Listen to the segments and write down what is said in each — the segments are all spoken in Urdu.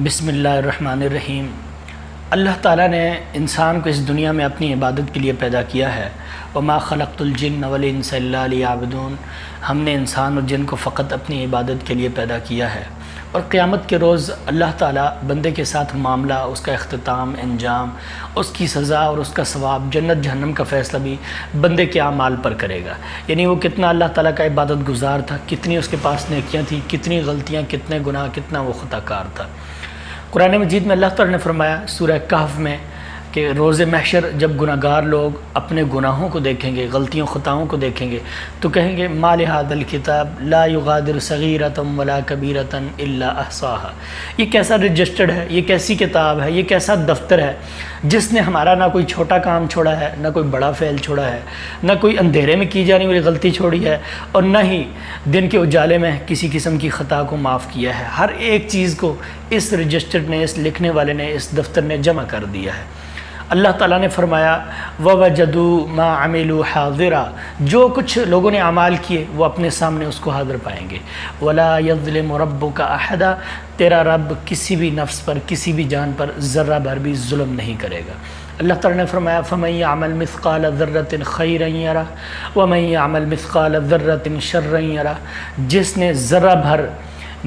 بسم اللہ الرحمن الرحیم۔ اللہ تعالیٰ نے انسان کو اس دنیا میں اپنی عبادت کے لیے پیدا کیا ہے۔ وما خلقت الجن والانس الا لیعبدون۔ ہم نے انسان اور جن کو فقط اپنی عبادت کے لیے پیدا کیا ہے، اور قیامت کے روز اللہ تعالیٰ بندے کے ساتھ معاملہ، اس کا اختتام، انجام، اس کی سزا اور اس کا ثواب، جنت جہنم کا فیصلہ بھی بندے کے اعمال پر کرے گا۔ یعنی وہ کتنا اللہ تعالیٰ کا عبادت گزار تھا، کتنی اس کے پاس نیکیاں تھیں، کتنی غلطیاں، کتنے گناہ، کتنا وہ خطا کار تھا۔ قرآن مجید میں اللہ تعالیٰ نے فرمایا سورہ کہف میں کہ روز محشر جب گناہ گار لوگ اپنے گناہوں کو دیکھیں گے، غلطیوں خطاؤں کو دیکھیں گے، تو کہیں گے ما لہذا الکتاب لا یغادر صغیرۃ ولا کبیرۃ الا احصاها۔ یہ کیسا رجسٹرڈ ہے، یہ کیسی کتاب ہے، یہ کیسا دفتر ہے جس نے ہمارا نہ کوئی چھوٹا کام چھوڑا ہے، نہ کوئی بڑا فعل چھوڑا ہے، نہ کوئی اندھیرے میں کی جانے والی غلطی چھوڑی ہے، اور نہ ہی دن کے اجالے میں کسی قسم کی خطا کو معاف کیا ہے۔ ہر ایک چیز کو اس رجسٹرڈ نے، اس لکھنے والے نے، اس دفتر نے جمع کر دیا ہے۔ اللہ تعالیٰ نے فرمایا وَوَجَدُوا مَا عَمِلُوا حَاضِرًا، جو کچھ لوگوں نے اعمال کیے وہ اپنے سامنے اس کو حاضر پائیں گے۔ وَلَا يَظْلِمُ رَبُّكَ أَحَدًا، تیرا رب کسی بھی نفس پر، کسی بھی جان پر ذرہ بھر بھی ظلم نہیں کرے گا۔ اللہ تعالیٰ نے فرمایا فَمَن يَعْمَلْ مِثْقَالَ ذَرَّةٍ خَيْرًا يَرَهُ وَمَن يَعْمَلْ مِثْقَالَ ذَرَّةٍ شَرًّا يَرَهُ، جس نے ذرہ بھر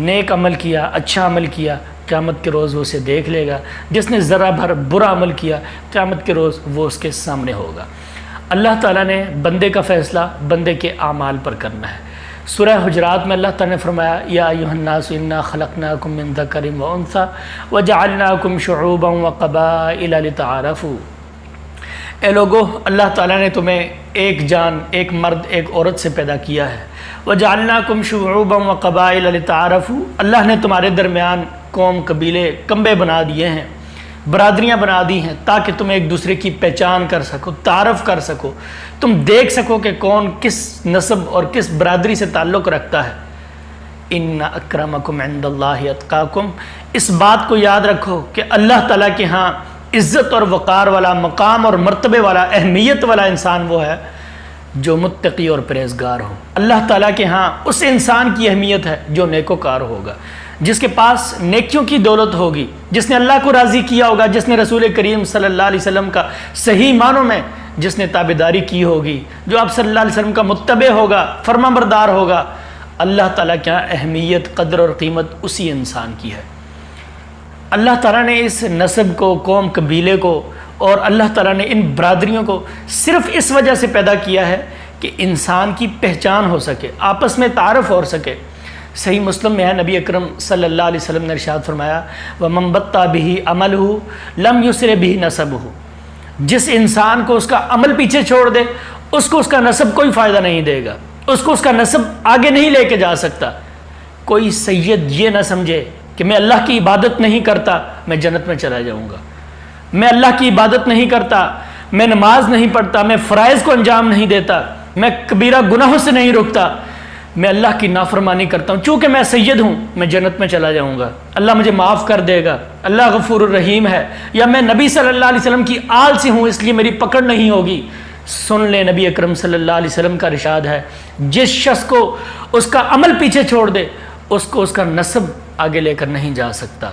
نیک عمل کیا، اچھا عمل کیا، قیامت کے روز وہ اسے دیکھ لے گا۔ جس نے ذرہ بھر برا عمل کیا، قیامت کے روز وہ اس کے سامنے ہوگا۔ اللہ تعالیٰ نے بندے کا فیصلہ بندے کے اعمال پر کرنا ہے۔ سورہ حجرات میں اللہ تعالیٰ نے فرمایا یا ایھا الناس انا خلقناکم من ذکر وانثی وجعلناکم شعوبا وقبائل لتعارفوا۔ اے لوگو، اللہ تعالیٰ نے تمہیں ایک جان، ایک مرد، ایک عورت سے پیدا کیا ہے۔ وجعلناکم شعوبا وقبائل لتعارفوا، اللہ نے تمہارے درمیان قوم، قبیلے، کنبے بنا دیے ہیں، برادریاں بنا دی ہیں، تاکہ تم ایک دوسرے کی پہچان کر سکو، تعارف کر سکو، تم دیکھ سکو کہ کون کس نسب اور کس برادری سے تعلق رکھتا ہے۔ ان اکرمکم عند اللہ اتقاکم، اس بات کو یاد رکھو کہ اللہ تعالیٰ کے ہاں عزت اور وقار والا، مقام اور مرتبے والا، اہمیت والا انسان وہ ہے جو متقی اور پرہیزگار ہو۔ اللہ تعالیٰ کے ہاں اس انسان کی اہمیت ہے جو نیکوکار ہوگا، جس کے پاس نیکیوں کی دولت ہوگی، جس نے اللہ کو راضی کیا ہوگا، جس نے رسول کریم صلی اللہ علیہ وسلم کا صحیح معنوں میں جس نے تابعداری کی ہوگی، جو آپ صلی اللہ علیہ وسلم کا متبع ہوگا، فرما بردار ہوگا۔ اللہ تعالیٰ کیا اہمیت، قدر اور قیمت اسی انسان کی ہے۔ اللہ تعالیٰ نے اس نسب کو، قوم، قبیلے کو، اور اللہ تعالیٰ نے ان برادریوں کو صرف اس وجہ سے پیدا کیا ہے کہ انسان کی پہچان ہو سکے، آپس میں تعارف ہو سکے۔ صحیح مسلم میں ہے، نبی اکرم صلی اللہ علیہ وسلم نے ارشاد فرمایا وَمَن بَطَّأَ بِهِ عَمَلُهُ لَمْ يُسْرِ بِهِ نَسَبُهُ، جس انسان کو اس کا عمل پیچھے چھوڑ دے، اس کو اس کا نسب کوئی فائدہ نہیں دے گا، اس کو اس کا نسب آگے نہیں لے کے جا سکتا۔ کوئی سید یہ نہ سمجھے کہ میں اللہ کی عبادت نہیں کرتا میں جنت میں چلا جاؤں گا، میں اللہ کی عبادت نہیں کرتا، میں نماز نہیں پڑھتا، میں فرائض کو انجام نہیں دیتا، میں کبیرہ گناہوں سے نہیں رکتا، میں اللہ کی نافرمانی کرتا ہوں، چونکہ میں سید ہوں میں جنت میں چلا جاؤں گا، اللہ مجھے معاف کر دے گا، اللہ غفور الرحیم ہے، یا میں نبی صلی اللہ علیہ وسلم کی آل سے ہوں اس لیے میری پکڑ نہیں ہوگی۔ سن لیں، نبی اکرم صلی اللہ علیہ وسلم کا ارشاد ہے جس شخص کو اس کا عمل پیچھے چھوڑ دے اس کو اس کا نسب آگے لے کر نہیں جا سکتا۔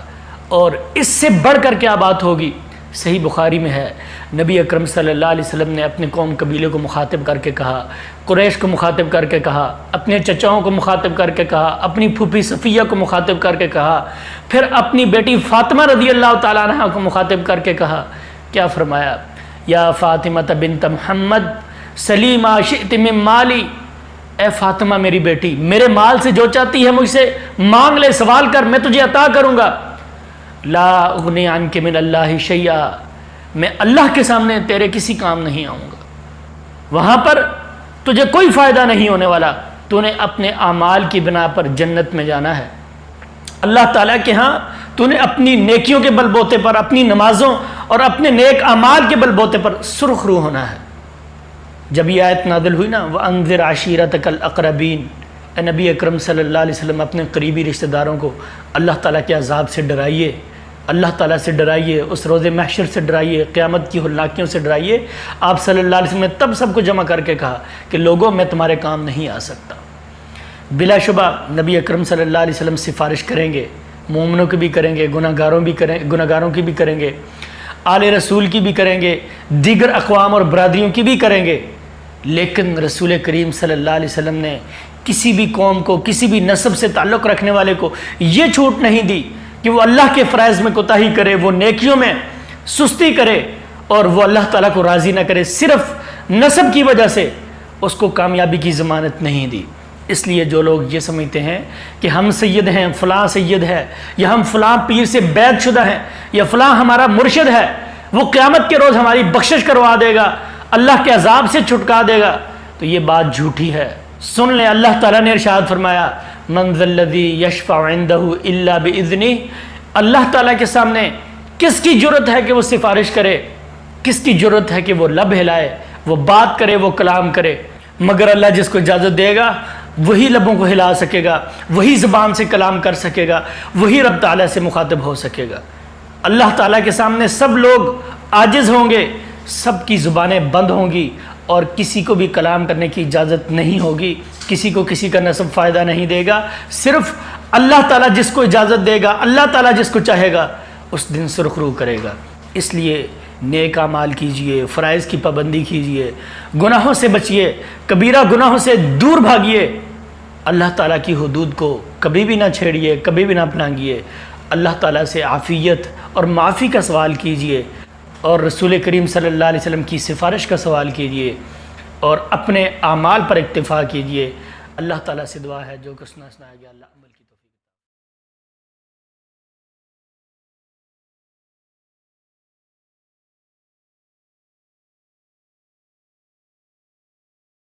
اور اس سے بڑھ کر کیا بات ہوگی، صحیح بخاری میں ہے نبی اکرم صلی اللہ علیہ وسلم نے اپنے قوم قبیلے کو مخاطب کر کے کہا، قریش کو مخاطب کر کے کہا، اپنے چچاؤں کو مخاطب کر کے کہا، اپنی پھوپھی صفیہ کو مخاطب کر کے کہا، پھر اپنی بیٹی فاطمہ رضی اللہ تعالیٰ عنہ کو مخاطب کر کے کہا، کیا فرمایا یا فاطمہ بنت محمد سلی ما شئت من مالی، اے فاطمہ میری بیٹی، میرے مال سے جو چاہتی ہے مجھ سے مانگ لے، سوال کر، میں تجھے عطا کروں گا۔ لا اغنی عنک من اللہ شیئا، میں اللہ کے سامنے تیرے کسی کام نہیں آؤں گا، وہاں پر تجھے کوئی فائدہ نہیں ہونے والا، تو نے اپنے اعمال کی بنا پر جنت میں جانا ہے۔ اللہ تعالیٰ کے ہاں تو نے اپنی نیکیوں کے بل بوتے پر، اپنی نمازوں اور اپنے نیک اعمال کے بل بوتے پر سرخ رو ہونا ہے۔ جب یہ آیت نازل ہوئی نا وَأَنذِرْ عَشِيرَتَكَ الْأَقْرَبِينَ، اے نبی اکرم صلی اللہ علیہ وسلم اپنے قریبی رشتہ داروں کو اللہ تعالیٰ کے عذاب سے ڈرائیے، اللہ تعالیٰ سے ڈرائیے، اس روز محشر سے ڈرائیے، قیامت کی ہولناکیوں سے ڈرائیے۔ آپ صلی اللہ علیہ وسلم نے تب سب کو جمع کر کے کہا کہ لوگوں میں تمہارے کام نہیں آ سکتا۔ بلا شبہ نبی اکرم صلی اللہ علیہ وسلم سفارش کریں گے مومنوں کی بھی کریں گے، گناہگاروں کی بھی کریں گے، آل رسول کی بھی کریں گے، دیگر اقوام اور برادریوں کی بھی کریں گے، لیکن رسول کریم صلی اللہ علیہ وسلم نے کسی بھی قوم کو، کسی بھی نسب سے تعلق رکھنے والے کو یہ چھوٹ نہیں دی کہ وہ اللہ کے فرائض میں کوتاہی کرے، وہ نیکیوں میں سستی کرے اور وہ اللہ تعالیٰ کو راضی نہ کرے، صرف نسب کی وجہ سے اس کو کامیابی کی ضمانت نہیں دی۔ اس لیے جو لوگ یہ سمجھتے ہیں کہ ہم سید ہیں، فلاں سید ہے، یا ہم فلاں پیر سے بیعت شدہ ہیں، یا فلاں ہمارا مرشد ہے، وہ قیامت کے روز ہماری بخشش کروا دے گا، اللہ کے عذاب سے چھٹکا دے گا، تو یہ بات جھوٹی ہے۔ سن لیں، اللہ تعالیٰ نے ارشاد فرمایا من ذا الذی یشفع عنده الا باذنہ، اللہ تعالیٰ کے سامنے کس کی جرت ہے کہ وہ سفارش کرے، کس کی جرت ہے کہ وہ لب ہلائے، وہ بات کرے، وہ کلام کرے، مگر اللہ جس کو اجازت دے گا وہی لبوں کو ہلا سکے گا، وہی زبان سے کلام کر سکے گا، وہی رب تعالیٰ سے مخاطب ہو سکے گا۔ اللہ تعالیٰ کے سامنے سب لوگ عاجز ہوں گے، سب کی زبانیں بند ہوں گی اور کسی کو بھی کلام کرنے کی اجازت نہیں ہوگی، کسی کو کسی کا نسب فائدہ نہیں دے گا، صرف اللہ تعالیٰ جس کو اجازت دے گا، اللہ تعالیٰ جس کو چاہے گا اس دن سرخ رو کرے گا۔ اس لیے نیک اعمال کیجئے، فرائض کی پابندی کیجئے، گناہوں سے بچیے، کبیرہ گناہوں سے دور بھاگیے، اللہ تعالیٰ کی حدود کو کبھی بھی نہ چھیڑیے، کبھی بھی نہ اپنائیے، اللہ تعالیٰ سے عافیت اور معافی کا سوال کیجئے اور رسول کریم صلی اللہ علیہ وسلم کی سفارش کا سوال کیجئے اور اپنے اعمال پر اکتفا کیجئے۔ اللہ تعالیٰ سے دعا ہے جو کچھ سنایا گیا اللہ عمل کی